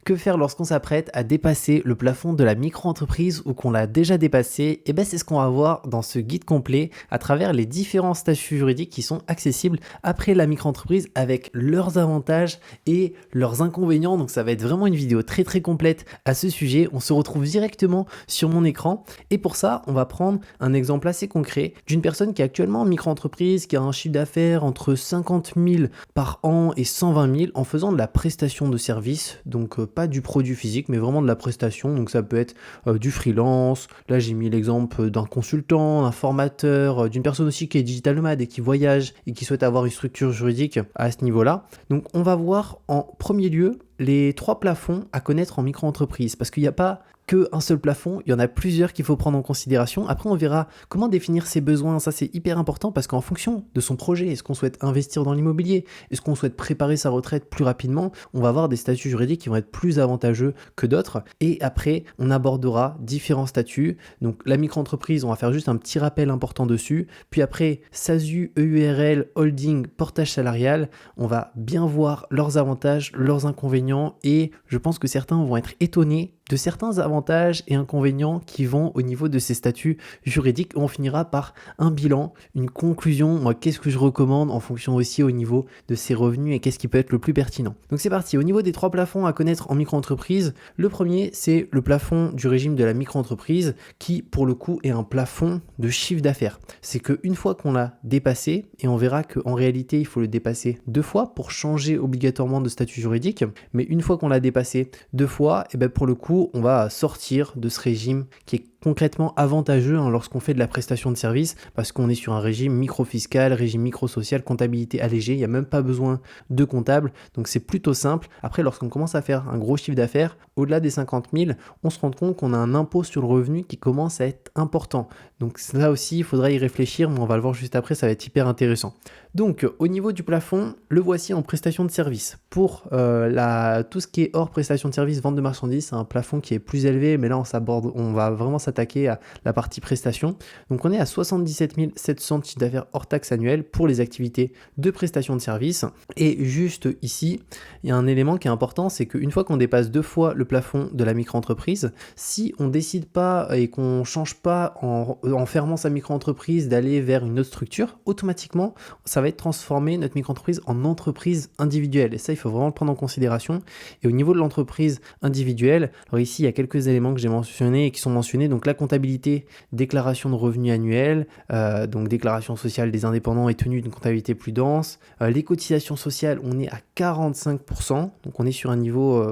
Que faire lorsqu'on s'apprête à dépasser le plafond de la micro-entreprise ou qu'on l'a déjà dépassé? Et bien c'est ce qu'on va voir dans ce guide complet à travers les différents statuts juridiques qui sont accessibles après la micro-entreprise avec leurs avantages et leurs inconvénients. Donc ça va être vraiment une vidéo très complète à ce sujet. On se retrouve directement sur mon écran et pour ça on va prendre un exemple assez concret d'une personne qui est actuellement en micro-entreprise, qui a un chiffre d'affaires entre 50 000 par an et 120 000 en faisant de la prestation de service, donc pas du produit physique mais vraiment de la prestation. Donc ça peut être du freelance, là j'ai mis l'exemple d'un consultant, d'un formateur, d'une personne aussi qui est digital nomade et qui voyage et qui souhaite avoir une structure juridique à ce niveau-là. Donc on va voir en premier lieu les 3 plafonds à connaître en micro-entreprise, parce qu'il n'y a pas qu'un seul plafond, il y en a plusieurs qu'il faut prendre en considération. Après, on verra comment définir ses besoins. Ça, c'est hyper important parce qu'en fonction de son projet, est-ce qu'on souhaite investir dans l'immobilier, est-ce qu'on souhaite préparer sa retraite plus rapidement, on va avoir des statuts juridiques qui vont être plus avantageux que d'autres. Et après, on abordera différents statuts. Donc, la micro-entreprise, on va faire juste un petit rappel important dessus. Puis après, SASU, EURL, holding, portage salarial, on va bien voir leurs avantages, leurs inconvénients et je pense que certains vont être étonnés de certains avantages et inconvénients qui vont au niveau de ces statuts juridiques. On finira par un bilan, une conclusion, moi qu'est-ce que je recommande en fonction aussi au niveau de ses revenus et qu'est-ce qui peut être le plus pertinent. Donc c'est parti, au niveau des 3 plafonds à connaître en micro-entreprise, le premier c'est le plafond du régime de la micro-entreprise qui pour le coup est un plafond de chiffre d'affaires. C'est qu'une fois qu'on l'a dépassé, et on verra qu'en réalité il faut le dépasser 2 fois pour changer obligatoirement de statut juridique, mais une fois qu'on l'a dépassé 2 fois, et bien pour le coup on va sortir de ce régime qui est concrètement avantageux lorsqu'on fait de la prestation de service parce qu'on est sur un régime micro-fiscal, régime micro-social, comptabilité allégée, il n'y a même pas besoin de comptable, donc c'est plutôt simple. Après, lorsqu'on commence à faire un gros chiffre d'affaires, au-delà des 50 000, on se rend compte qu'on a un impôt sur le revenu qui commence à être important. Donc là aussi, il faudra y réfléchir, mais on va le voir juste après, ça va être hyper intéressant. Donc au niveau du plafond, le voici en prestation de service. Pour tout ce qui est hors prestation de service, vente de marchandises, c'est un plafond qui est plus élevé, mais là on va vraiment s'attaquer à la partie prestation. Donc on est à 77 700 chiffre d'affaires hors taxe annuel pour les activités de prestation de service. Et juste ici, il y a un élément qui est important, c'est qu'une fois qu'on dépasse 2 fois le plafond de la micro-entreprise, si on décide pas et qu'on change pas en fermant sa micro-entreprise d'aller vers une autre structure, automatiquement, ça va être transformé notre micro-entreprise en entreprise individuelle. Et ça, il faut vraiment le prendre en considération. Et au niveau de l'entreprise individuelle, alors ici, il y a quelques éléments que j'ai mentionnés et qui sont mentionnés. Donc la comptabilité, déclaration de revenus annuels, donc déclaration sociale des indépendants et tenue d'une comptabilité plus dense. Les cotisations sociales, on est à 45%. Donc on est sur un niveau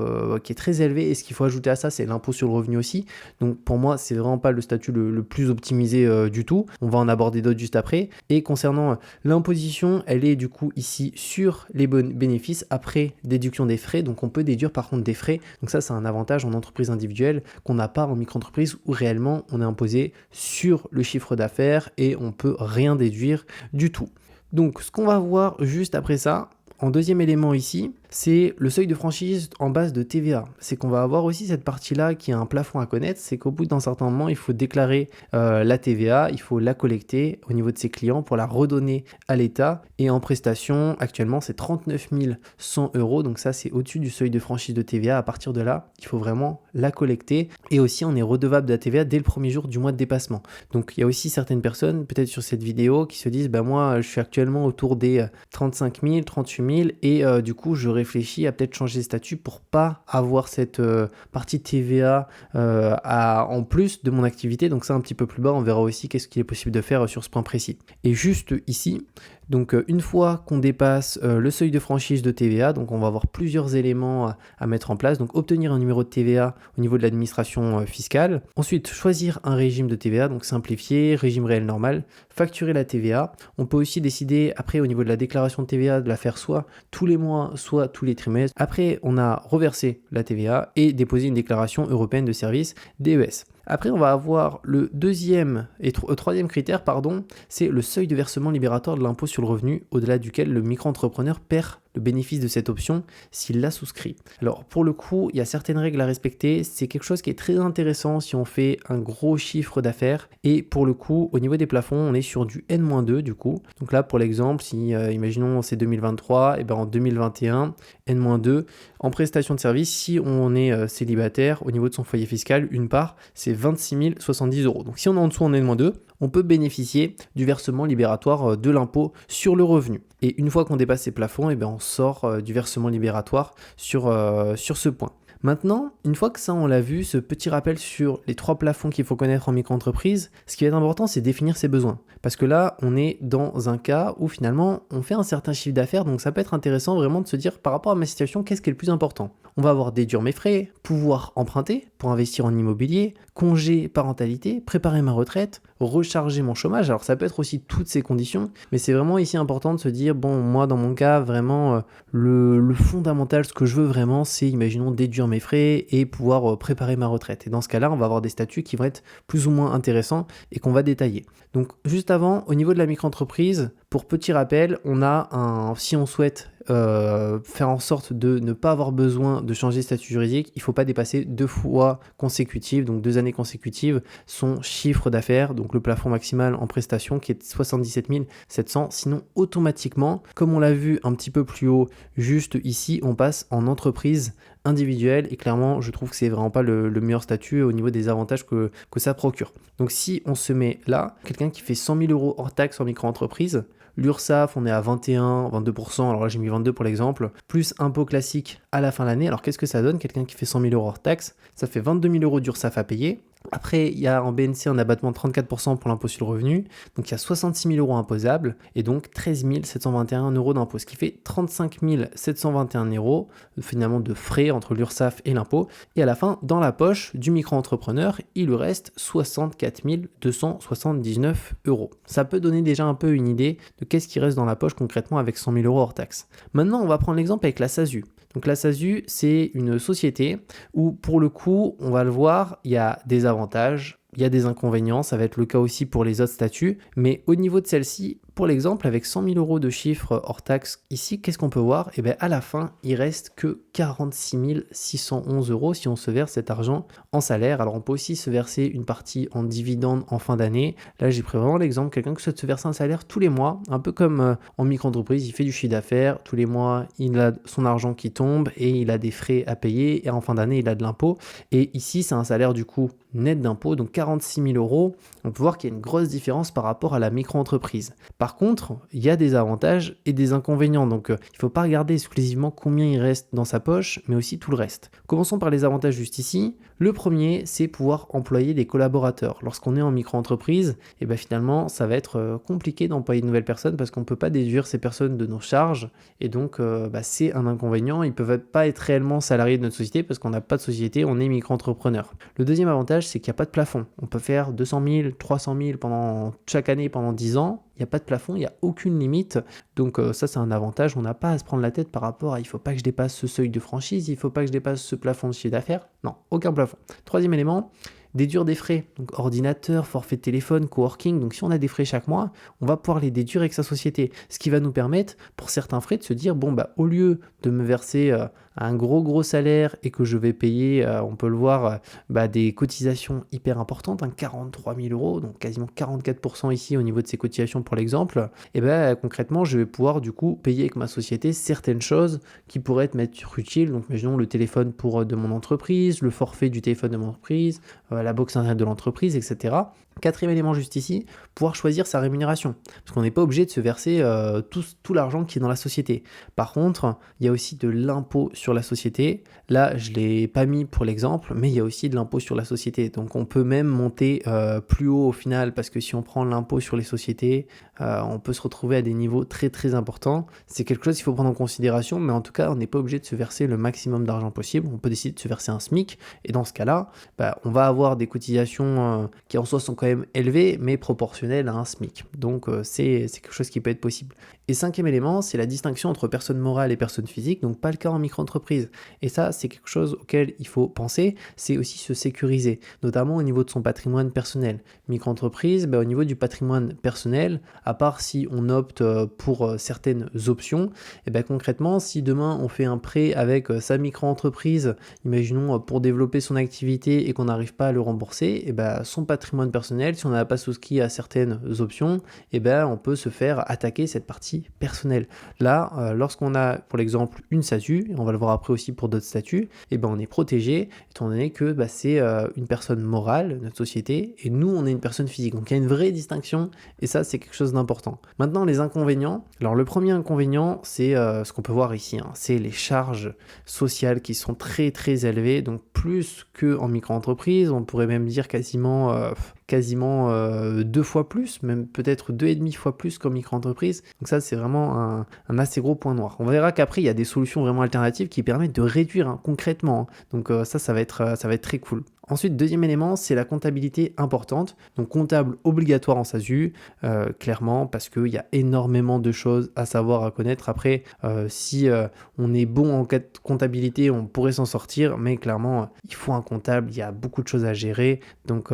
qui est très élevé. Et ce qu'il faut ajouter à ça, c'est l'impôt sur le revenu aussi. Donc pour moi, c'est vraiment pas le statut le plus optimisé du tout. On va en aborder d'autres juste après. Et concernant l'imposition, elle est du coup ici sur les bénéfices après déduction des frais. Donc on peut déduire par contre des frais. Donc ça, c'est un avantage en entreprise individuelle qu'on n'a pas en micro-entreprise où réellement on est imposé sur le chiffre d'affaires et on peut rien déduire du tout. Donc ce qu'on va voir juste après ça, en deuxième élément ici, c'est le seuil de franchise en base de TVA. C'est qu'on va avoir aussi cette partie-là qui a un plafond à connaître, c'est qu'au bout d'un certain moment, il faut déclarer la TVA, il faut la collecter au niveau de ses clients pour la redonner à l'État. Et en prestation, actuellement, c'est 39 100 €. Donc ça, c'est au-dessus du seuil de franchise de TVA. À partir de là, il faut vraiment la collecter. Et aussi, on est redevable de la TVA dès le premier jour du mois de dépassement. Donc il y a aussi certaines personnes, peut-être sur cette vidéo, qui se disent, moi, je suis actuellement autour des 35 000, 38 000 et du coup, je réfléchis à peut-être changer de statut pour pas avoir cette partie TVA en plus de mon activité. Donc ça, un petit peu plus bas, on verra aussi qu'est-ce qu'il est possible de faire sur ce point précis. Et juste ici, donc une fois qu'on dépasse le seuil de franchise de TVA, donc on va avoir plusieurs éléments à mettre en place. Donc obtenir un numéro de TVA au niveau de l'administration fiscale. Ensuite, choisir un régime de TVA, donc simplifié, régime réel normal, facturer la TVA. On peut aussi décider après au niveau de la déclaration de TVA de la faire soit tous les mois, soit tous les trimestres. Après, on a reversé la TVA et déposé une déclaration européenne de service DES. Après, on va avoir le troisième critère, c'est le seuil de versement libératoire de l'impôt sur le revenu, au-delà duquel le micro-entrepreneur perd le bénéfice de cette option s'il l'a souscrit. Alors pour le coup, il y a certaines règles à respecter, c'est quelque chose qui est très intéressant si on fait un gros chiffre d'affaires et pour le coup, au niveau des plafonds, on est sur du N-2 du coup. Donc là pour l'exemple, si imaginons c'est 2023, et ben en 2021, N-2, en prestation de service, si on est célibataire, au niveau de son foyer fiscal, une part, c'est 26 070 €. Donc si on est en dessous en N-2, on peut bénéficier du versement libératoire de l'impôt sur le revenu. Et une fois qu'on dépasse ces plafonds, et ben on sort du versement libératoire sur ce point. Maintenant, une fois que ça on l'a vu, ce petit rappel sur les 3 plafonds qu'il faut connaître en micro-entreprise, ce qui va être important, c'est définir ses besoins. Parce que là, on est dans un cas où finalement, on fait un certain chiffre d'affaires, donc ça peut être intéressant vraiment de se dire par rapport à ma situation, qu'est-ce qui est le plus important ? On va avoir déduire mes frais, pouvoir emprunter pour investir en immobilier, congé parentalité, préparer ma retraite, recharger mon chômage. Alors ça peut être aussi toutes ces conditions, mais c'est vraiment ici important de se dire, bon, moi dans mon cas, vraiment, le fondamental, ce que je veux vraiment, c'est, imaginons, déduire mes frais et pouvoir préparer ma retraite. Et dans ce cas-là, on va avoir des statuts qui vont être plus ou moins intéressants et qu'on va détailler. Donc juste avant, au niveau de la micro-entreprise, pour petit rappel, si on souhaite faire en sorte de ne pas avoir besoin de changer de statut juridique, il ne faut pas dépasser 2 fois consécutives, donc 2 années consécutives, son chiffre d'affaires, donc le plafond maximal en prestation qui est de 77 700. Sinon, automatiquement, comme on l'a vu un petit peu plus haut, juste ici, on passe en entreprise individuelle et clairement, je trouve que c'est vraiment pas le meilleur statut au niveau des avantages que ça procure. Donc si on se met là, quelqu'un qui fait 100 000 € hors taxe en micro-entreprise, l'URSSAF, on est à 21, 22%, alors là j'ai mis 22 pour l'exemple, plus impôt classique à la fin de l'année. Alors qu'est-ce que ça donne ? Quelqu'un qui fait 100 000 € hors taxe, ça fait 22 000 € d'URSSAF à payer. Après, il y a en BNC un abattement de 34% pour l'impôt sur le revenu, donc il y a 66 000 € imposables et donc 13 721 € d'impôt, ce qui fait 35 721 € finalement de frais entre l'URSSAF et l'impôt. Et à la fin, dans la poche du micro-entrepreneur, il lui reste 64 279 €. Ça peut donner déjà un peu une idée de qu'est-ce qui reste dans la poche concrètement avec 100 000 € hors taxe. Maintenant, on va prendre l'exemple avec la SASU. Donc la SASU, c'est une société où pour le coup, on va le voir, il y a des avantages, il y a des inconvénients, ça va être le cas aussi pour les autres statuts, mais au niveau de celle-ci, pour l'exemple, avec 100 000 € de chiffre hors taxe ici, qu'est-ce qu'on peut voir ? Et bien à la fin, il reste que 46 611 € si on se verse cet argent en salaire. Alors on peut aussi se verser une partie en dividende en fin d'année. Là j'ai pris vraiment l'exemple, quelqu'un qui souhaite se verser un salaire tous les mois, un peu comme en micro-entreprise, il fait du chiffre d'affaires, tous les mois il a son argent qui tombe et il a des frais à payer et en fin d'année il a de l'impôt. Et ici c'est un salaire du coup net d'impôt, donc 46 000 €. On peut voir qu'il y a une grosse différence par rapport à la micro-entreprise. Par contre, il y a des avantages et des inconvénients, donc il ne faut pas regarder exclusivement combien il reste dans sa poche, mais aussi tout le reste. Commençons par les avantages juste ici. Le premier, c'est pouvoir employer des collaborateurs. Lorsqu'on est en micro-entreprise, et ben finalement, ça va être compliqué d'employer de nouvelles personnes parce qu'on ne peut pas déduire ces personnes de nos charges, et donc c'est un inconvénient. Ils ne peuvent pas être réellement salariés de notre société parce qu'on n'a pas de société, on est micro-entrepreneur. Le deuxième avantage, c'est qu'il n'y a pas de plafond. On peut faire 200 000, 300 000 chaque année pendant 10 ans. Il n'y a pas de plafond, il n'y a aucune limite. Donc ça, c'est un avantage. On n'a pas à se prendre la tête par rapport à il ne faut pas que je dépasse ce seuil de franchise, il ne faut pas que je dépasse ce plafond de chiffre d'affaires. Non, aucun plafond. Troisième élément, déduire des frais. Donc ordinateur, forfait de téléphone, coworking. Donc si on a des frais chaque mois, on va pouvoir les déduire avec sa société. Ce qui va nous permettre, pour certains frais, de se dire, bon, au lieu de me verser un gros salaire et que je vais payer, on peut le voir, des cotisations hyper importantes, 43 000 €, donc quasiment 44% ici au niveau de ces cotisations pour l'exemple, et concrètement, je vais pouvoir du coup payer avec ma société certaines choses qui pourraient m'être utiles. Donc imaginons le téléphone de mon entreprise, le forfait du téléphone de mon entreprise, la box internet de l'entreprise, etc. Quatrième élément juste ici, pouvoir choisir sa rémunération. Parce qu'on n'est pas obligé de se verser tout l'argent qui est dans la société. Par contre, il y a aussi de l'impôt sur la société. Là, je ne l'ai pas mis pour l'exemple, mais il y a aussi de l'impôt sur la société. Donc on peut même monter plus haut au final, parce que si on prend l'impôt sur les sociétés, on peut se retrouver à des niveaux très très importants. C'est quelque chose qu'il faut prendre en considération, mais en tout cas, on n'est pas obligé de se verser le maximum d'argent possible. On peut décider de se verser un SMIC, et dans ce cas-là, on va avoir des cotisations qui en soi sont quand même élevées, mais proportionnelles à un SMIC. Donc c'est quelque chose qui peut être possible. Et cinquième élément, c'est la distinction entre personne morale et personne physique, donc pas le cas en micro-entreprise. Et ça, c'est quelque chose auquel il faut penser, c'est aussi se sécuriser, notamment au niveau de son patrimoine personnel. Micro-entreprise, au niveau du patrimoine personnel, à part si on opte pour certaines options, et concrètement, si demain on fait un prêt avec sa micro-entreprise, imaginons pour développer son activité et qu'on n'arrive pas à le rembourser, son patrimoine personnel, si on n'a pas souscrit à certaines options, on peut se faire attaquer cette partie personnelle. Là, lorsqu'on a, pour l'exemple, une SASU, et on va le voir après aussi pour d'autres statuts, on est protégé, étant donné que c'est une personne morale, notre société, et nous, on est une personne physique. Donc il y a une vraie distinction, et ça, c'est quelque chose d'important. Maintenant, les inconvénients. Alors le premier inconvénient, c'est ce qu'on peut voir ici, c'est les charges sociales qui sont très très élevées, donc plus qu'en micro-entreprise, on pourrait même dire quasiment 2 fois plus, même peut-être 2,5 fois plus qu'en micro-entreprise. Donc ça, c'est vraiment un assez gros point noir. On verra qu'après, il y a des solutions vraiment alternatives qui permettent de réduire concrètement. Donc ça va être très cool. Ensuite, deuxième élément, c'est la comptabilité importante. Donc comptable obligatoire en SASU, clairement, parce qu'il y a énormément de choses à savoir, à connaître. Après, si on est bon en comptabilité, on pourrait s'en sortir, mais clairement, il faut un comptable, il y a beaucoup de choses à gérer. Donc,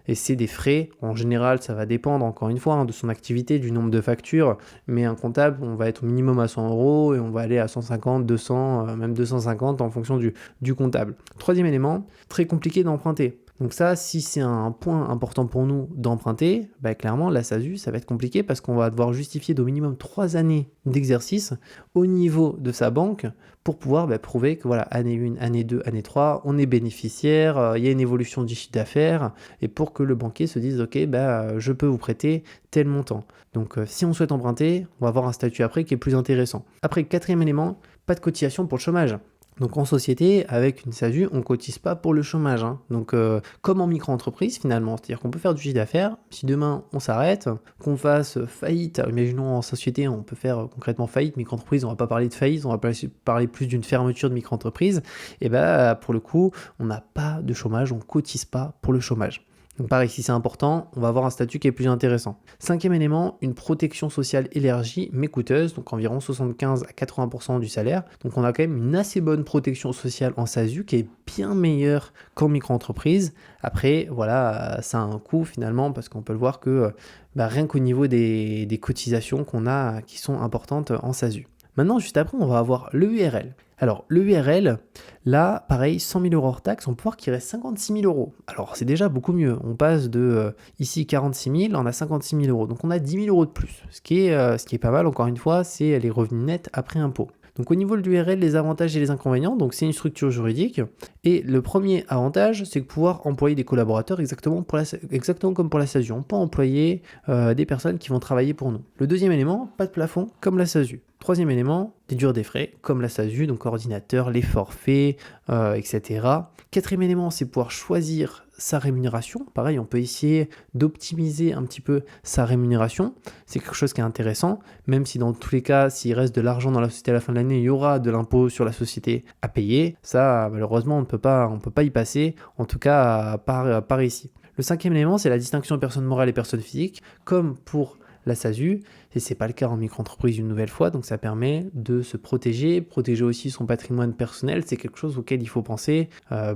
et c'est des frais. En général, ça va dépendre, encore une fois, de son activité, du nombre de factures. Mais un comptable, on va être au minimum à 100 € et on va aller à 150, 200, même 250 en fonction du comptable. Troisième élément, très compliqué d'emprunter. Donc ça, si c'est un point important pour nous d'emprunter, clairement, la SASU, ça va être compliqué parce qu'on va devoir justifier d'au minimum 3 années d'exercice au niveau de sa banque pour pouvoir prouver que voilà, année 1, année 2, année 3, on est bénéficiaire, il y a une évolution du chiffre d'affaires, et pour que le banquier se dise, ok, je peux vous prêter tel montant. Donc si on souhaite emprunter, on va avoir un statut après qui est plus intéressant. Après, quatrième élément, pas de cotisation pour le chômage. Donc en société, avec une SASU, on ne cotise pas pour le chômage. Donc comme en micro-entreprise finalement, c'est-à-dire qu'on peut faire du chiffre d'affaires, si demain on s'arrête, qu'on fasse faillite, imaginons en société on peut faire concrètement faillite, micro-entreprise on ne va pas parler de faillite, on va parler plus d'une fermeture de micro-entreprise, et pour le coup on n'a pas de chômage, on ne cotise pas pour le chômage. Donc pareil, si c'est important, on va avoir un statut qui est plus intéressant. Cinquième élément, une protection sociale élargie mais coûteuse, donc environ 75 à 80% du salaire. Donc on a quand même une assez bonne protection sociale en SASU qui est bien meilleure qu'en micro-entreprise. Après, voilà, ça a un coût finalement parce qu'on peut le voir que rien qu'au niveau des cotisations qu'on a qui sont importantes en SASU. Maintenant, juste après, on va avoir le URL. Alors, le URL, là, pareil, 100 000 € hors taxe, on peut voir qu'il reste 56 000 €. Alors, c'est déjà beaucoup mieux. On passe de ici 46 000, on a 56 000 €. Donc, on a 10 000 € de plus. Ce qui est pas mal, encore une fois, c'est les revenus nets après impôt. Donc au niveau de l'URL, les avantages et les inconvénients, donc c'est une structure juridique. Et le premier avantage, c'est de pouvoir employer des collaborateurs exactement comme pour la SASU. On peut employer des personnes qui vont travailler pour nous. Le deuxième élément, pas de plafond comme la SASU. Troisième élément, déduire des frais comme la SASU, donc ordinateur, les forfaits, etc. Quatrième élément, c'est pouvoir choisir sa rémunération. Pareil, on peut essayer d'optimiser un petit peu sa rémunération. C'est quelque chose qui est intéressant, même si dans tous les cas, s'il reste de l'argent dans la société à la fin de l'année, il y aura de l'impôt sur la société à payer. Ça, malheureusement, on ne peut pas y passer, en tout cas par ici. Le cinquième élément, c'est la distinction personne morale et personne physique, comme pour la SASU, et c'est pas le cas en micro-entreprise une nouvelle fois, donc ça permet de se protéger aussi son patrimoine personnel, c'est quelque chose auquel il faut penser.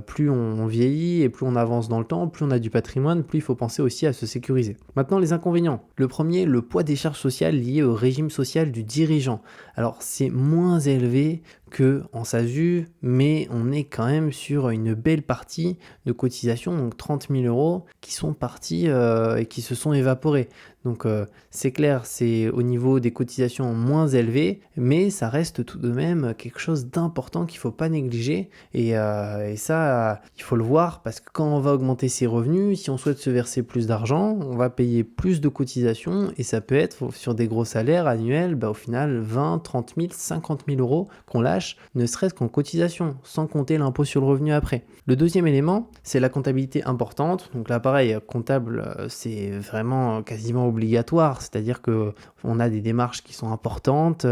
Plus on vieillit et plus on avance dans le temps, plus on a du patrimoine, plus il faut penser aussi à se sécuriser. Maintenant, les inconvénients. Le premier, le poids des charges sociales liées au régime social du dirigeant. Alors, c'est moins élevé que en SASU, mais on est quand même sur une belle partie de cotisation, donc 30 000 € qui sont partis et qui se sont évaporés. Donc c'est clair, c'est au niveau des cotisations moins élevées, mais ça reste tout de même quelque chose d'important qu'il ne faut pas négliger. Et ça, il faut le voir parce que quand on va augmenter ses revenus, si on souhaite se verser plus d'argent, on va payer plus de cotisations et ça peut être sur des gros salaires annuels, au final 20, 30 000, 50 000 € qu'on lâche, ne serait-ce qu'en cotisation, sans compter l'impôt sur le revenu après. Le deuxième élément, c'est la comptabilité importante. Donc là, pareil, comptable, c'est vraiment quasiment obligatoire. C'est-à-dire que on a des démarches qui sont importantes,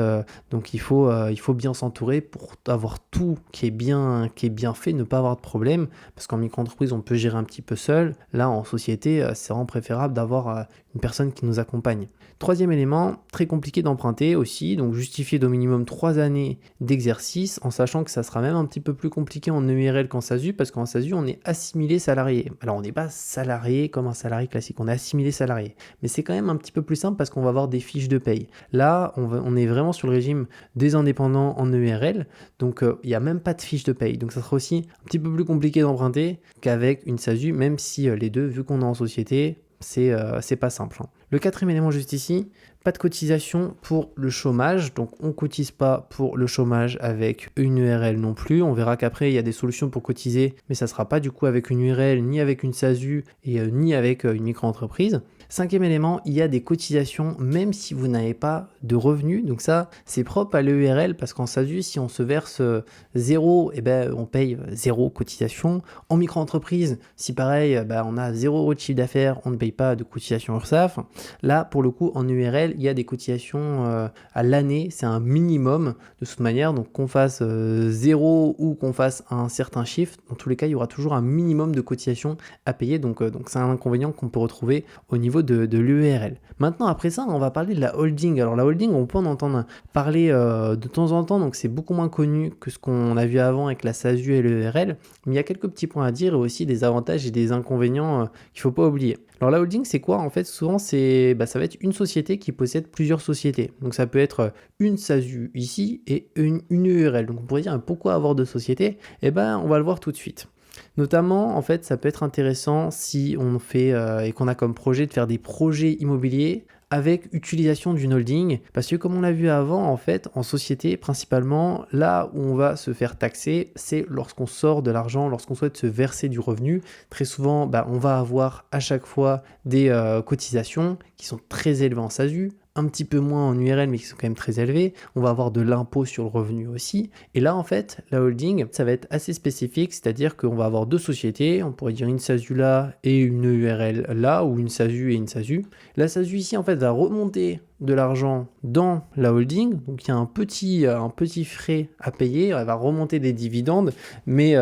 donc il faut bien s'entourer pour avoir tout qui est bien fait, ne pas avoir de problème, parce qu'en micro-entreprise, on peut gérer un petit peu seul. Là, en société, c'est vraiment préférable d'avoir une personne qui nous accompagne. Troisième élément, très compliqué d'emprunter aussi, donc justifier d'au minimum 3 années d'exercice, en sachant que ça sera même un petit peu plus compliqué en EURL qu'en SASU, parce qu'en SASU, on est assimilé salarié. Alors, on n'est pas salarié comme un salarié classique, on est assimilé salarié. Mais c'est quand même un petit peu plus simple parce qu'on va avoir des fiches de paye. Là, on est vraiment sur le régime des indépendants en EURL, donc il n'y a même pas de fiche de paye. Donc, ça sera aussi un petit peu plus compliqué d'emprunter qu'avec une SASU, même si les deux, vu qu'on est en société, c'est pas simple. Le quatrième élément juste ici, pas de cotisation pour le chômage, donc on ne cotise pas pour le chômage avec une URL non plus. On verra qu'après il y a des solutions pour cotiser, mais ça ne sera pas du coup avec une URL, ni avec une SASU et ni avec une micro-entreprise. Cinquième élément, il y a des cotisations même si vous n'avez pas de revenus. Donc ça, c'est propre à l'EURL parce qu'en SASU, si on se verse 0, on paye 0 cotisation. En micro-entreprise, si pareil, on a 0 € de chiffre d'affaires, on ne paye pas de cotisation URSSAF. Là, pour le coup, en URL, il y a des cotisations à l'année, c'est un minimum de toute manière. Donc qu'on fasse 0 ou qu'on fasse un certain chiffre, dans tous les cas, il y aura toujours un minimum de cotisations à payer. Donc c'est un inconvénient qu'on peut retrouver au niveau de l'URL. Maintenant, après ça, on va parler de la holding. Alors la holding, on peut en entendre parler de temps en temps, donc c'est beaucoup moins connu que ce qu'on a vu avant avec la SASU et l'URL, mais il y a quelques petits points à dire et aussi des avantages et des inconvénients qu'il ne faut pas oublier. Alors la holding, c'est quoi? En fait, souvent, ça va être une société qui possède plusieurs sociétés. Donc ça peut être une SASU ici et une URL. Donc on pourrait dire pourquoi avoir deux sociétés? On va le voir tout de suite. Notamment, en fait, ça peut être intéressant si on fait et qu'on a comme projet de faire des projets immobiliers avec utilisation d'une holding, parce que comme on l'a vu avant, en fait, en société, principalement, là où on va se faire taxer, c'est lorsqu'on sort de l'argent, lorsqu'on souhaite se verser du revenu. Très souvent, on va avoir à chaque fois des cotisations qui sont très élevées en SASU, un petit peu moins en URL, mais qui sont quand même très élevés. On va avoir de l'impôt sur le revenu aussi. Et là, en fait, la holding, ça va être assez spécifique, c'est-à-dire qu'on va avoir deux sociétés. On pourrait dire une SASU là et une URL là, ou une SASU et une SASU. La SASU ici, en fait, va remonter de l'argent dans la holding, donc il y a un petit frais à payer, elle va remonter des dividendes, mais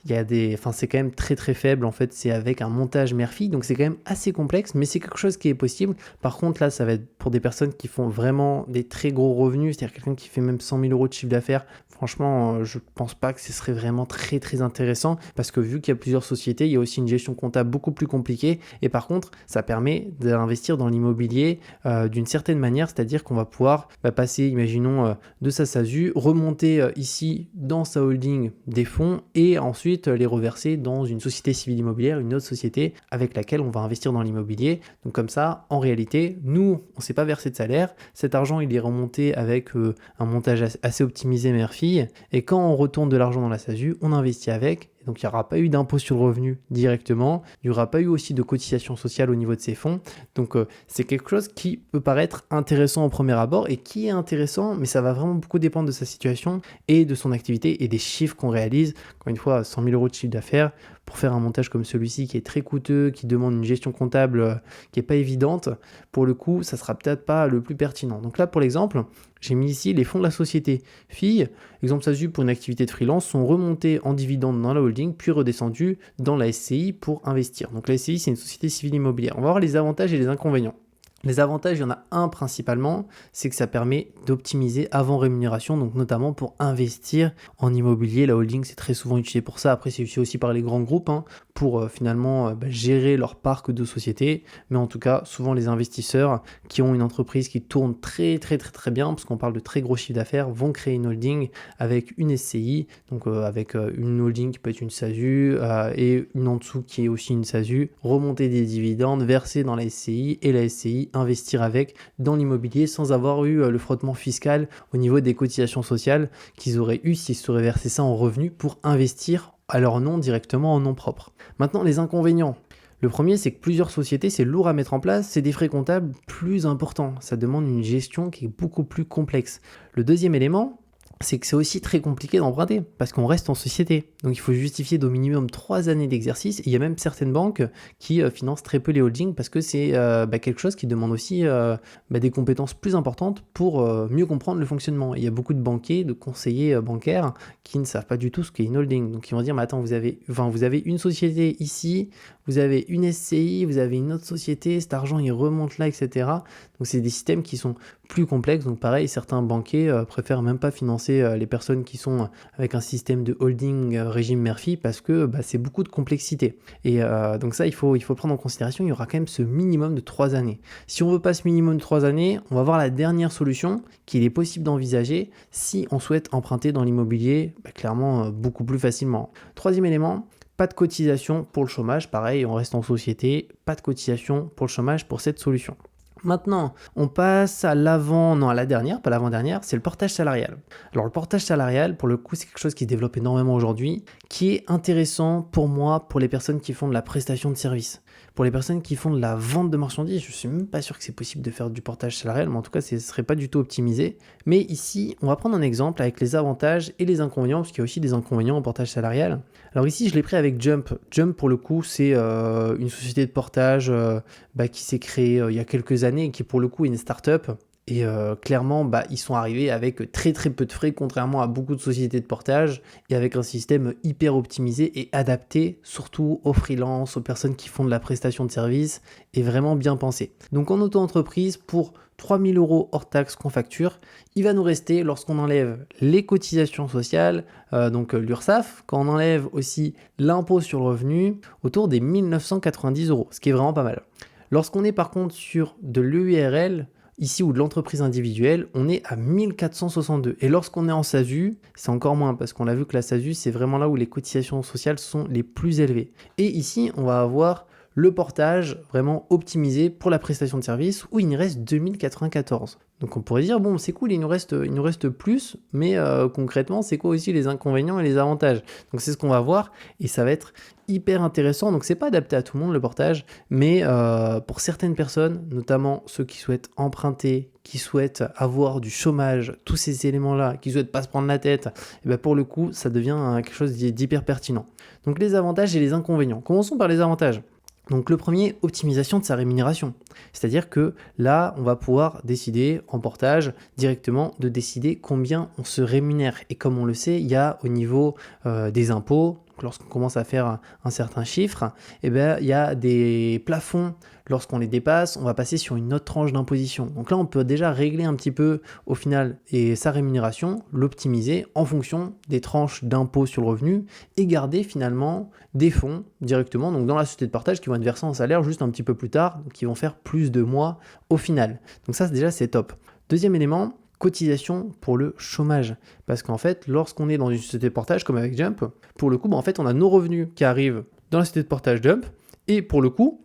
c'est quand même très très faible, en fait c'est avec un montage mère-fille, donc c'est quand même assez complexe, mais c'est quelque chose qui est possible. Par contre là, ça va être pour des personnes qui font vraiment des très gros revenus, c'est-à-dire quelqu'un qui fait même 100 000 € de chiffre d'affaires. Franchement, je pense pas que ce serait vraiment très très intéressant, parce que vu qu'il y a plusieurs sociétés, il y a aussi une gestion comptable beaucoup plus compliquée, et par contre ça permet d'investir dans l'immobilier d'une certaine manière, c'est-à-dire qu'on va pouvoir passer, imaginons, de sa SASU, remonter ici dans sa holding des fonds et ensuite les reverser dans une société civile immobilière, une autre société avec laquelle on va investir dans l'immobilier. Donc comme ça, en réalité, nous, on ne s'est pas versé de salaire, cet argent il est remonté avec un montage assez optimisé mère-fille, et quand on retourne de l'argent dans la SASU, on investit avec. Donc il n'y aura pas eu d'impôt sur le revenu directement, il n'y aura pas eu aussi de cotisation sociale au niveau de ces fonds. Donc c'est quelque chose qui peut paraître intéressant au premier abord et qui est intéressant, mais ça va vraiment beaucoup dépendre de sa situation et de son activité et des chiffres qu'on réalise. Encore une fois, 100 000 € de chiffre d'affaires, pour faire un montage comme celui-ci qui est très coûteux, qui demande une gestion comptable qui n'est pas évidente, pour le coup, ça ne sera peut-être pas le plus pertinent. Donc là, pour l'exemple, j'ai mis ici les fonds de la société fille, exemple SASU pour une activité de freelance, sont remontés en dividende dans la holding, puis redescendus dans la SCI pour investir. Donc la SCI, c'est une société civile immobilière. On va voir les avantages et les inconvénients. Les avantages, il y en a un principalement, c'est que ça permet d'optimiser avant rémunération, donc notamment pour investir en immobilier. La holding, c'est très souvent utilisé pour ça. Après, c'est utilisé aussi par les grands groupes pour finalement gérer leur parc de sociétés. Mais en tout cas, souvent les investisseurs qui ont une entreprise qui tourne très très très très bien, parce qu'on parle de très gros chiffre d'affaires, vont créer une holding avec une SCI, donc avec une holding qui peut être une SASU et une en dessous qui est aussi une SASU, remonter des dividendes, verser dans la SCI et la SCI investir avec dans l'immobilier sans avoir eu le frottement fiscal au niveau des cotisations sociales qu'ils auraient eu s'ils seraient versé ça en revenus pour investir à leur nom directement en nom propre. Maintenant, les inconvénients. Le premier, c'est que plusieurs sociétés, c'est lourd à mettre en place, c'est des frais comptables plus importants. Ça demande une gestion qui est beaucoup plus complexe. Le deuxième élément, c'est que c'est aussi très compliqué d'emprunter parce qu'on reste en société. Donc il faut justifier d'au minimum 3 années d'exercice. Et il y a même certaines banques qui financent très peu les holdings parce que c'est quelque chose qui demande aussi des compétences plus importantes pour mieux comprendre le fonctionnement. Et il y a beaucoup de banquiers, de conseillers bancaires qui ne savent pas du tout ce qu'est une holding. Donc ils vont dire, mais attends, vous avez une société ici, vous avez une SCI, vous avez une autre société, cet argent il remonte là, etc. Donc c'est des systèmes qui sont plus complexes. Donc pareil, certains banquiers préfèrent même pas financer les personnes qui sont avec un système de holding régime Murphy parce que c'est beaucoup de complexité. Et donc ça, il faut prendre en considération, il y aura quand même ce minimum de 3 années. Si on veut pas ce minimum de 3 années, on va voir la dernière solution qu'il est possible d'envisager si on souhaite emprunter dans l'immobilier clairement beaucoup plus facilement. Troisième élément, pas de cotisation pour le chômage, pareil, on reste en société, pas de cotisation pour le chômage pour cette solution. Maintenant, on passe à la dernière, pas l'avant-dernière, c'est le portage salarial. Alors le portage salarial, pour le coup, c'est quelque chose qui se développe énormément aujourd'hui, qui est intéressant pour moi, pour les personnes qui font de la prestation de services. Pour les personnes qui font de la vente de marchandises, je ne suis même pas sûr que c'est possible de faire du portage salarial, mais en tout cas, ce ne serait pas du tout optimisé. Mais ici, on va prendre un exemple avec les avantages et les inconvénients, parce qu'il y a aussi des inconvénients au portage salarial. Alors ici, je l'ai pris avec Jump. Jump, pour le coup, c'est une société de portage qui s'est créée il y a quelques années et qui, pour le coup, est une start-up. Et clairement, ils sont arrivés avec très très peu de frais, contrairement à beaucoup de sociétés de portage, et avec un système hyper optimisé et adapté, surtout aux freelances, aux personnes qui font de la prestation de services, et vraiment bien pensé. Donc en auto-entreprise, pour 3 000 € hors taxe qu'on facture, il va nous rester, lorsqu'on enlève les cotisations sociales, donc l'URSSAF, quand on enlève aussi l'impôt sur le revenu, autour des 1 990 €, ce qui est vraiment pas mal. Lorsqu'on est par contre sur de l'EURL, ici ou de l'entreprise individuelle, on est à 1 462. Et lorsqu'on est en SASU, c'est encore moins parce qu'on a vu que la SASU, c'est vraiment là où les cotisations sociales sont les plus élevées. Et ici, on va avoir le portage vraiment optimisé pour la prestation de service où il nous reste 2094. Donc on pourrait dire, bon, c'est cool, il nous reste plus, mais concrètement, c'est quoi aussi les inconvénients et les avantages? Donc c'est ce qu'on va voir et ça va être hyper intéressant. Donc c'est pas adapté à tout le monde le portage, mais pour certaines personnes, notamment ceux qui souhaitent emprunter, qui souhaitent avoir du chômage, tous ces éléments-là, qui souhaitent pas se prendre la tête, et pour le coup, ça devient quelque chose d'hyper pertinent. Donc les avantages et les inconvénients. Commençons par les avantages. Donc le premier, optimisation de sa rémunération. C'est-à-dire que là, on va pouvoir décider en portage directement de décider combien on se rémunère. Et comme on le sait, il y a au niveau des impôts, lorsqu'on commence à faire un certain chiffre, il y a des plafonds. Lorsqu'on les dépasse, on va passer sur une autre tranche d'imposition. Donc là, on peut déjà régler un petit peu au final et sa rémunération, l'optimiser en fonction des tranches d'impôt sur le revenu et garder finalement des fonds directement donc dans la société de partage qui vont être versés en salaire juste un petit peu plus tard, donc qui vont faire plus de mois au final. Donc ça, déjà, c'est top. Deuxième élément, cotisation pour le chômage. Parce qu'en fait, lorsqu'on est dans une société de portage comme avec Jump, pour le coup, en fait, on a nos revenus qui arrivent dans la société de portage Jump et pour le coup,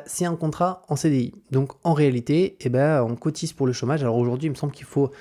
c'est un contrat en CDI. Donc en réalité, on cotise pour le chômage. Alors aujourd'hui, il me semble qu'il faut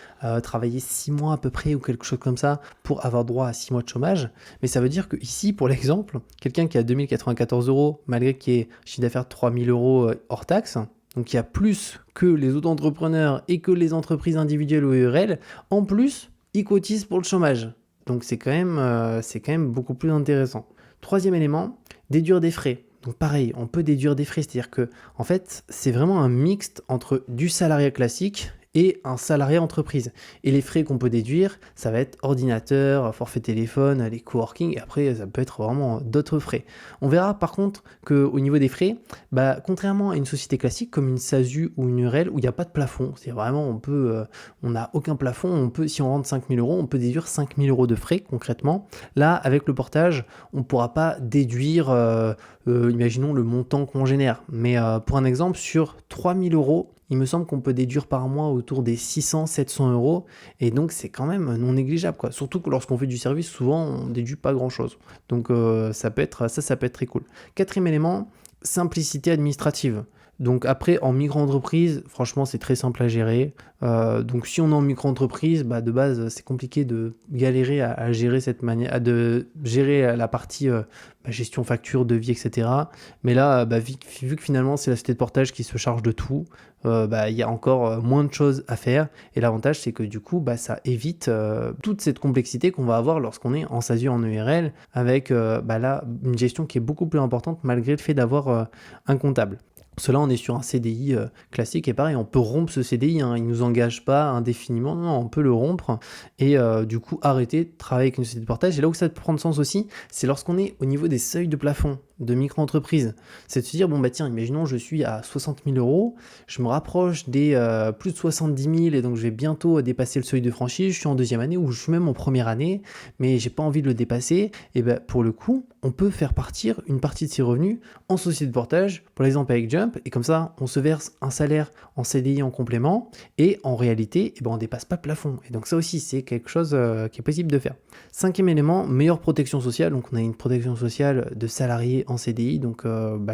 travailler 6 mois à peu près ou quelque chose comme ça pour avoir droit à 6 mois de chômage. Mais ça veut dire que ici, pour l'exemple, quelqu'un qui a 2094 €, malgré qu'il y ait chiffre d'affaires de 3 000 € hors taxe, donc il y a plus que les auto-entrepreneurs et que les entreprises individuelles ou URL, en plus, ils cotisent pour le chômage. Donc c'est quand même beaucoup plus intéressant. Troisième élément, déduire des frais. Donc pareil, on peut déduire des frais, c'est-à-dire que en fait, c'est vraiment un mixte entre du salariat classique et un salariat entreprise. Et les frais qu'on peut déduire, ça va être ordinateur, forfait téléphone, les coworking, et après, ça peut être vraiment d'autres frais. On verra par contre qu'au niveau des frais, contrairement à une société classique comme une SASU ou une URL où il n'y a pas de plafond, c'est vraiment, on n'a aucun plafond, si on rentre 5 000 €, on peut déduire 5 000 € de frais concrètement. Là, avec le portage, on ne pourra pas déduire, imaginons le montant qu'on génère. Mais pour un exemple, sur 3 000 €, il me semble qu'on peut déduire par mois autour des 600-700 €. Et donc, c'est quand même non négligeable, quoi. Surtout que lorsqu'on fait du service, souvent, on ne déduit pas grand-chose. Donc, ça peut être très cool. Quatrième élément, simplicité administrative. Donc après, en micro-entreprise, franchement, c'est très simple à gérer. Donc si on est en micro-entreprise, de base, c'est compliqué de galérer à gérer cette manière, de gérer la partie gestion facture, devis, etc. Mais là, vu que finalement c'est la société de portage qui se charge de tout, il y a encore moins de choses à faire. Et l'avantage, c'est que du coup, ça évite toute cette complexité qu'on va avoir lorsqu'on est en SASU, en EURL, avec là, une gestion qui est beaucoup plus importante malgré le fait d'avoir un comptable. Cela, on est sur un CDI classique et pareil, on peut rompre ce CDI, hein, il ne nous engage pas indéfiniment, non, on peut le rompre et du coup arrêter de travailler avec une société de portage. Et là où ça peut prendre sens aussi, c'est lorsqu'on est au niveau des seuils de plafond de micro-entreprise. C'est de se dire, tiens, imaginons je suis à 60 000 euros, je me rapproche des plus de 70 000 et donc je vais bientôt dépasser le seuil de franchise, je suis en deuxième année ou je suis même en première année, mais j'ai pas envie de le dépasser. Et pour le coup, on peut faire partir une partie de ses revenus en société de portage, pour l'exemple avec Jump, et comme ça, on se verse un salaire en CDI en complément, et en réalité, on dépasse pas le plafond. Et donc ça aussi, c'est quelque chose qui est possible de faire. Cinquième élément, meilleure protection sociale. Donc on a une protection sociale de salariés en CDI, donc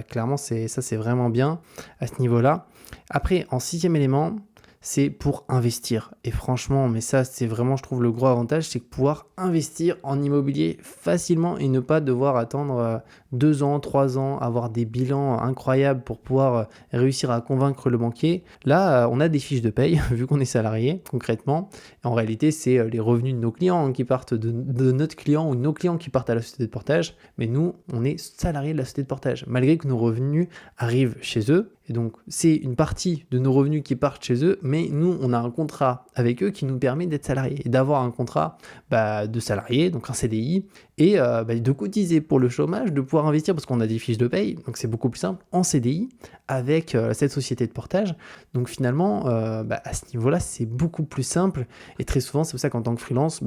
clairement, c'est vraiment bien à ce niveau-là. Après, en sixième élément, c'est pour investir. Et franchement, mais ça, c'est vraiment, je trouve, le gros avantage, c'est pouvoir investir en immobilier facilement et ne pas devoir attendre 2 ans, 3 ans, avoir des bilans incroyables pour pouvoir réussir à convaincre le banquier. Là, on a des fiches de paye, vu qu'on est salarié, concrètement. Et en réalité, c'est les revenus de nos clients qui partent de notre client ou nos clients qui partent à la société de portage. Mais nous, on est salariés de la société de portage, malgré que nos revenus arrivent chez eux. Et donc, c'est une partie de nos revenus qui partent chez eux, mais nous, on a un contrat avec eux qui nous permet d'être salariés et d'avoir un contrat de salarié, donc un CDI, et de cotiser pour le chômage, de pouvoir investir parce qu'on a des fiches de paye, donc c'est beaucoup plus simple en CDI avec cette société de portage. Donc finalement, à ce niveau-là, c'est beaucoup plus simple et très souvent, c'est pour ça qu'en tant que freelance,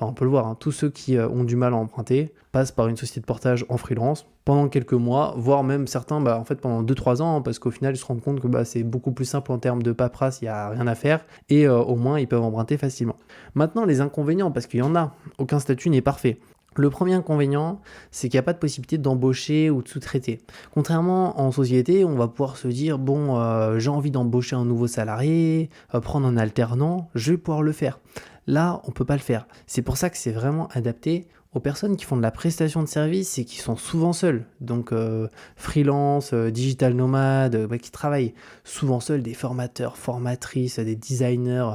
on peut le voir, hein, tous ceux qui ont du mal à emprunter passent par une société de portage en freelance pendant quelques mois, voire même certains pendant 2-3 ans, hein, parce qu'au final, ils se rendent compte que c'est beaucoup plus simple en termes de paperasse, il n'y a rien à faire, et au moins, ils peuvent emprunter facilement. Maintenant, les inconvénients, parce qu'il y en a, aucun statut n'est parfait. Le premier inconvénient, c'est qu'il n'y a pas de possibilité d'embaucher ou de sous-traiter. Contrairement en société, on va pouvoir se dire, j'ai envie d'embaucher un nouveau salarié, prendre un alternant, je vais pouvoir le faire. Là, on ne peut pas le faire. C'est pour ça que c'est vraiment adapté aux personnes qui font de la prestation de service et qui sont souvent seules. Donc freelance, digital nomade, qui travaillent souvent seuls, des formateurs, formatrices, des designers,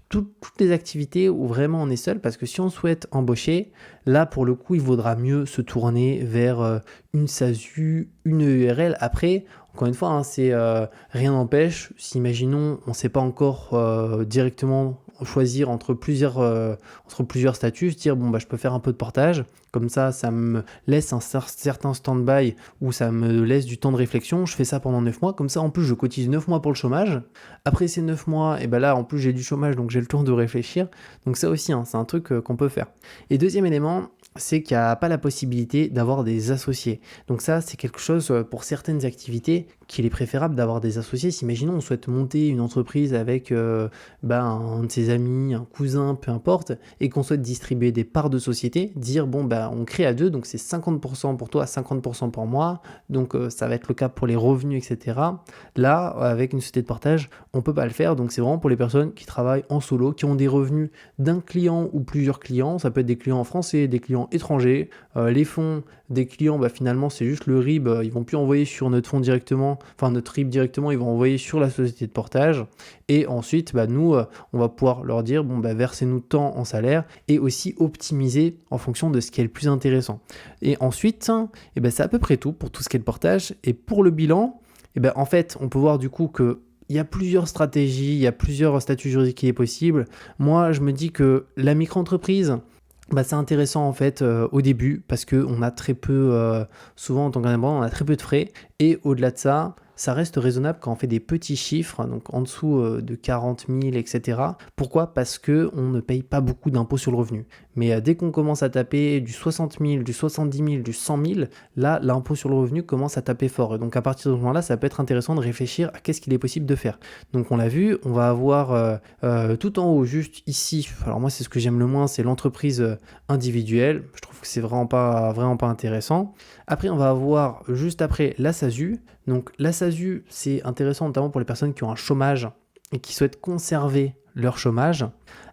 toutes les activités où vraiment on est seul, parce que si on souhaite embaucher, là pour le coup il vaudra mieux se tourner vers une SASU, une EURL. Après, encore une fois, hein, rien n'empêche, si imaginons on ne sait pas encore directement choisir entre plusieurs statuts, se dire je peux faire un peu de portage, comme ça me laisse un certain stand-by ou ça me laisse du temps de réflexion, je fais ça pendant 9 mois, comme ça en plus je cotise 9 mois pour le chômage, après ces 9 mois, et là en plus j'ai du chômage donc j'ai le temps de réfléchir, donc ça aussi hein, c'est un truc qu'on peut faire. Et deuxième élément, c'est qu'il n'y a pas la possibilité d'avoir des associés. Donc ça, c'est quelque chose pour certaines activités qu'il est préférable d'avoir des associés. Si imaginons on souhaite monter une entreprise avec un de ses amis, un cousin, peu importe, et qu'on souhaite distribuer des parts de société, dire on crée à deux, donc c'est 50% pour toi, 50% pour moi, donc ça va être le cas pour les revenus, etc. Là, avec une société de portage, on ne peut pas le faire, donc c'est vraiment pour les personnes qui travaillent en solo, qui ont des revenus d'un client ou plusieurs clients, ça peut être des clients français, des clients étrangers, les fonds des clients, finalement c'est juste le RIB, ils vont plus envoyer sur notre fonds directement, notre RIB directement, ils vont envoyer sur la société de portage, et ensuite nous on va pouvoir leur dire versez-nous tant en salaire, et aussi optimiser en fonction de ce qui est le plus intéressant. Et ensuite c'est à peu près tout pour tout ce qui est le portage. Et pour le bilan, en fait on peut voir du coup que il y a plusieurs stratégies, il y a plusieurs statuts juridiques qui est possible. Moi je me dis que la micro-entreprise, c'est intéressant en fait au début parce qu'on a très peu, souvent en tant qu'indépendant, on a très peu de frais, et au-delà de ça, ça reste raisonnable quand on fait des petits chiffres, donc en dessous de 40 000, etc. Pourquoi ? Parce qu'on ne paye pas beaucoup d'impôts sur le revenu. Mais dès qu'on commence à taper du 60 000, du 70 000, du 100 000, là, l'impôt sur le revenu commence à taper fort. Et donc à partir de ce moment-là, ça peut être intéressant de réfléchir à qu'est-ce qu'il est possible de faire. Donc on l'a vu, on va avoir tout en haut, juste ici, alors moi c'est ce que j'aime le moins, c'est l'entreprise individuelle. Je trouve que c'est vraiment pas intéressant. Après, on va avoir juste après la SASU. Donc la SASU, c'est intéressant notamment pour les personnes qui ont un chômage et qui souhaitent conserver leur chômage.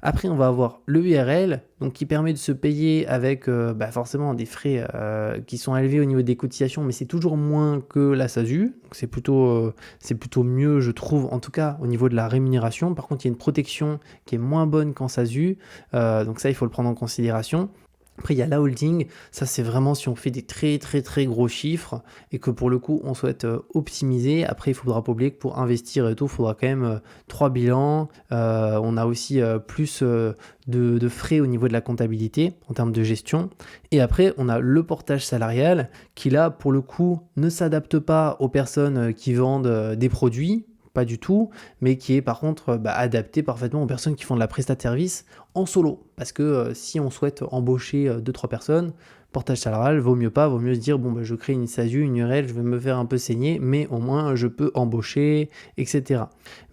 Après, on va avoir le URL, donc qui permet de se payer avec forcément des frais qui sont élevés au niveau des cotisations, mais c'est toujours moins que la SASU. Donc c'est plutôt mieux, je trouve, en tout cas au niveau de la rémunération. Par contre, il y a une protection qui est moins bonne qu'en SASU, donc ça, il faut le prendre en considération. Après, il y a la holding, ça c'est vraiment si on fait des très très très gros chiffres et que pour le coup on souhaite optimiser. Après, il faudra pas oublier que pour investir et tout, il faudra quand même 3 bilans. On a aussi plus de frais au niveau de la comptabilité en termes de gestion. Et après, on a le portage salarial qui là, pour le coup, ne s'adapte pas aux personnes qui vendent des produits. Pas du tout, mais qui est par contre adapté parfaitement aux personnes qui font de la prestat de service en solo. Parce que si on souhaite embaucher 2-3 personnes, portage salarial, vaut mieux se dire je crée une SASU, une URL, je vais me faire un peu saigner, mais au moins je peux embaucher, etc.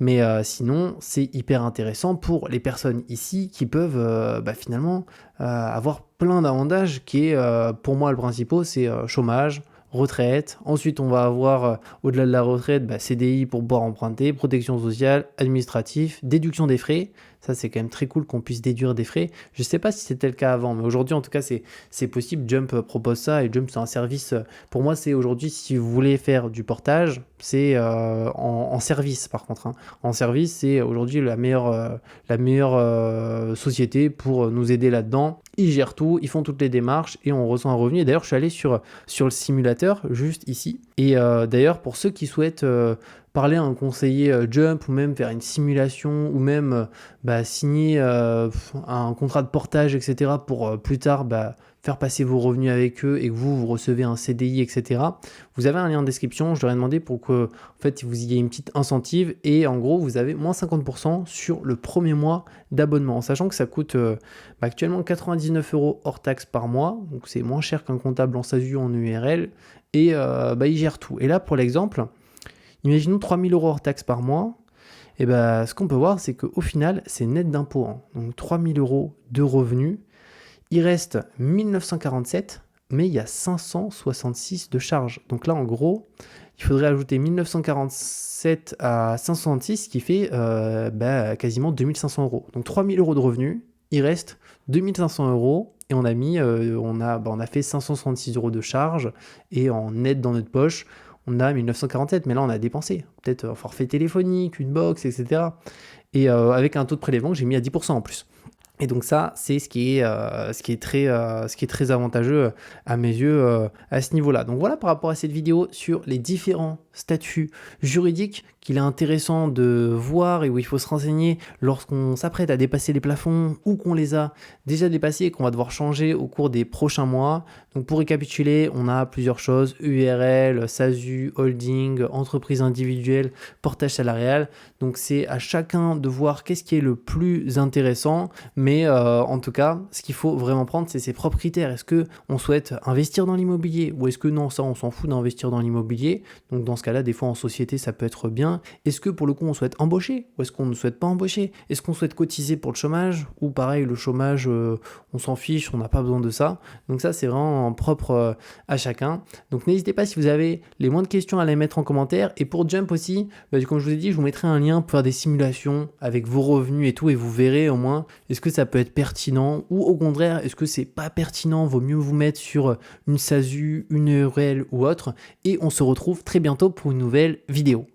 Mais sinon, c'est hyper intéressant pour les personnes ici qui peuvent finalement avoir plein d'avantages qui est, pour moi, le principal, c'est chômage, retraite. Ensuite, on va avoir, au-delà de la retraite, CDI pour pouvoir emprunter, protection sociale, administratif, déduction des frais. Ça, c'est quand même très cool qu'on puisse déduire des frais. Je ne sais pas si c'était le cas avant, mais aujourd'hui, en tout cas, c'est possible. Jump propose ça et Jump, c'est un service. Pour moi, c'est aujourd'hui, si vous voulez faire du portage, c'est en service, par contre. En service, c'est aujourd'hui la meilleure société pour nous aider là-dedans. Ils gèrent tout, ils font toutes les démarches et on reçoit un revenu. Et d'ailleurs, je suis allé sur le simulateur, juste ici. Et d'ailleurs, pour ceux qui souhaitent parler à un conseiller Jump ou même faire une simulation ou même signer un contrat de portage, etc. pour plus tard faire passer vos revenus avec eux et que vous recevez un CDI, etc. Vous avez un lien en description, je leur ai demandé pour que en fait, vous ayez une petite incentive et en gros, vous avez moins 50% sur le premier mois d'abonnement, en sachant que ça coûte actuellement 99 € hors taxe par mois, donc c'est moins cher qu'un comptable en SASU en URL et il gère tout. Et là, pour l'exemple, imaginons 3 000 € hors taxe par mois. Et ce qu'on peut voir, c'est qu'au final, c'est net d'impôt. Donc 3 000 € de revenus. Il reste 1947, mais il y a 566 de charges. Donc là, en gros, il faudrait ajouter 1947 à 566, ce qui fait quasiment 2500 €. Donc 3 000 € de revenus, il reste 2500 € et on a fait 566 € de charges et en net dans notre poche, on a 1947, mais là on a dépensé, peut-être un forfait téléphonique, une box, etc. Et avec un taux de prélèvement que j'ai mis à 10% en plus. Et donc ça, c'est ce qui est très avantageux à mes yeux à ce niveau-là. Donc voilà par rapport à cette vidéo sur les différents statuts juridiques qu'il est intéressant de voir et où il faut se renseigner lorsqu'on s'apprête à dépasser les plafonds ou qu'on les a déjà dépassés et qu'on va devoir changer au cours des prochains mois. Donc pour récapituler, on a plusieurs choses, URL, SASU, holding, entreprise individuelle, portage salarial. Donc c'est à chacun de voir qu'est-ce qui est le plus intéressant, mais en tout cas, ce qu'il faut vraiment prendre, c'est ses propres critères. Est-ce qu'on souhaite investir dans l'immobilier ou est-ce que non, ça on s'en fout d'investir dans l'immobilier? Donc dans ce cas-là, des fois en société, ça peut être bien. Est-ce que pour le coup, on souhaite embaucher ou est-ce qu'on ne souhaite pas embaucher? Est-ce qu'on souhaite cotiser pour le chômage ou pareil, le chômage, on s'en fiche, on n'a pas besoin de ça. Donc ça, c'est vraiment propre à chacun. Donc n'hésitez pas si vous avez les moindres questions à les mettre en commentaire. Et pour Jump aussi, comme je vous ai dit, je vous mettrai un lien pour faire des simulations avec vos revenus et tout et vous verrez au moins est-ce que ça peut être pertinent ou au contraire, est-ce que c'est pas pertinent, vaut mieux vous mettre sur une SASU, une URL ou autre. Et on se retrouve très bientôt pour une nouvelle vidéo.